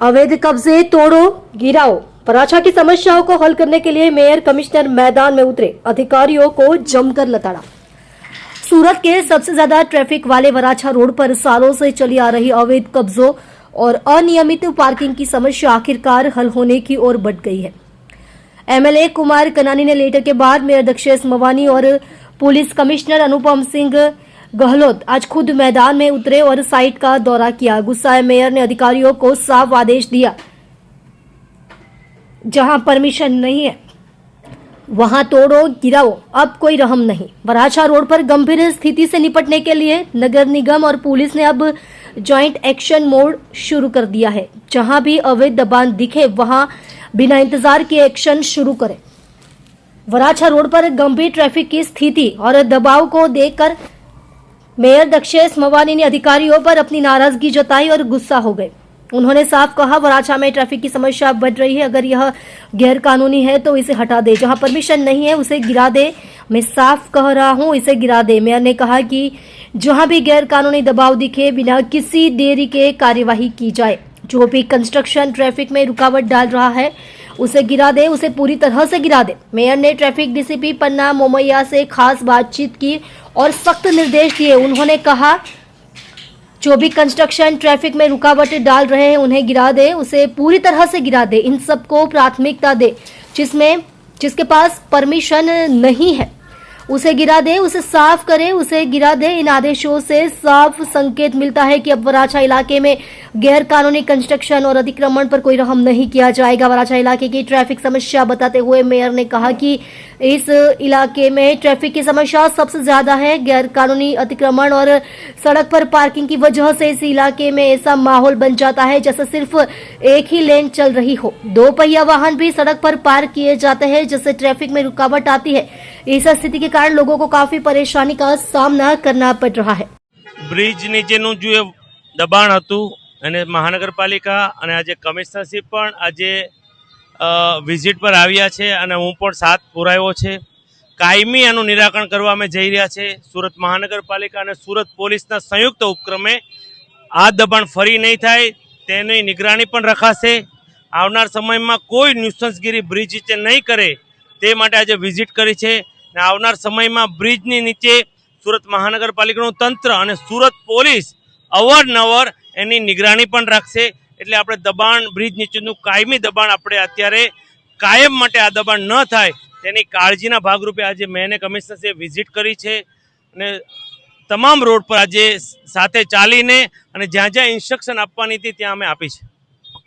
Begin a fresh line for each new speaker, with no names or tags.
अवैध कब्जे तोड़ो गिराओ। वराछा की समस्याओं को हल करने के लिए मेयर कमिश्नर मैदान में उतरे, अधिकारियों को जमकर लताड़ा। सूरत के सबसे ज्यादा ट्रैफिक वाले वराछा रोड पर सालों से चली आ रही अवैध कब्जों और अनियमित पार्किंग की समस्या आखिरकार हल होने की ओर बढ़ गई है। एमएलए कुमार कनानी ने लेटर के बाद मेयर दक्षेश मवानी और पुलिस कमिश्नर अनुपम सिंह गहलोत आज खुद मैदान में उतरे और साइट का दौरा किया। गुस्साए मेयर ने अधिकारियों को साफ आदेश दिया, जहां परमिशन नहीं है वहां तोड़ो गिराओ, अब कोई रहम नहीं। वराछा रोड पर गंभीर स्थिति से निपटने के लिए नगर निगम और पुलिस ने अब जॉइंट एक्शन मोड शुरू कर दिया है। जहां भी अवैध दबान दिखे वहां बिना इंतजार के एक्शन शुरू करें। वराछा रोड पर गंभीर ट्रैफिक की स्थिति और दबाव को देखकर मेयर दक्षेश मवानी ने अधिकारियों पर अपनी नाराजगी जताई और गुस्सा हो गए। उन्होंने साफ कहा, वराछा में ट्रैफिक की समस्या बढ़ रही है, अगर यह गैर कानूनी है तो इसे हटा दे, जहां परमिशन नहीं है उसे गिरा दे। मैं साफ कह रहा हूं, इसे गिरा दे। मेयर ने कहा कि जहां भी गैर कानूनी दबाव दिखे बिना किसी देरी के कार्यवाही की जाए। जो भी कंस्ट्रक्शन ट्रैफिक में रुकावट डाल रहा है उसे गिरा दे, उसे पूरी तरह से गिरा दे। मेयर ने ट्रैफिक डीसीपी पन्ना मोमैया से खास बातचीत की और सख्त निर्देश दिए। उन्होंने कहा, जो भी कंस्ट्रक्शन ट्रैफिक में रुकावट डाल रहे हैं उन्हें गिरा दे, उसे पूरी तरह से गिरा दे। इन सबको प्राथमिकता दे। जिसके पास परमिशन नहीं है उसे गिरा दे, उसे साफ करे, उसे गिरा दे। इन आदेशों से साफ संकेत मिलता है कि अब वराछा इलाके में गैर कानूनी कंस्ट्रक्शन और अतिक्रमण पर कोई रहम नहीं किया जाएगा। वराछा इलाके की ट्रैफिक समस्या बताते हुए मेयर ने कहा कि इस इलाके में ट्रैफिक की समस्या सबसे ज्यादा है। गैर कानूनी अतिक्रमण और सड़क पर पार्किंग की वजह से इस इलाके में ऐसा माहौल बन जाता है जैसे सिर्फ एक ही लेन चल रही हो। दो पहिया वाहन भी सड़क पर पार्क किए जाते हैं, जिससे ट्रैफिक में रुकावट आती है। इस स्थिति के कारण लोगों को काफी परेशानी का सामना करना पड़ रहा है।
ब्रिज नीचेનું જે દબાણ હતું અને મહાનગરપાલિકા અને આજે કમિશનરશીપ પણ આજે વિઝિટ પર આવ્યા છે અને હું પણ સાથ પુરાવ્યો છે। કાયમી આનું નિરાકરણ કરવા અમે જઈ રહ્યા છે। સુરત મહાનગરપાલિકા અને સુરત પોલીસના સંયુક્ત ઉપક્રમે આ દબાણ ફરી નહીં થાય તેની નિગરાની પણ રખાશે। આવનાર સમયમાં કોઈ ન્યુસન્સગીરી બ્રિજ નીચે નહીં કરે તે માટે આજે વિઝિટ કરી છે। આવનાર સમયમાં બ્રિજની નીચે સુરત મહાનગરપાલિકાનું તંત્ર અને સુરત પોલીસ અવારનવાર એની નિગરાની પણ રાખશે। એટલે આપણે દબાણ બ્રિજ નીચેનું કાયમી દબાણ આપણે અત્યારે કાયમ માટે આ દબાણ ન થાય તેની કાળજીના ભાગરૂપે આજે મેં કમિશનરે વિઝિટ કરી છે અને તમામ રોડ પર આજે સાથે ચાલીને અને જ્યાં જ્યાં ઇન્સ્ટ્રક્શન આપવાની હતી ત્યાં અમે આપી છે।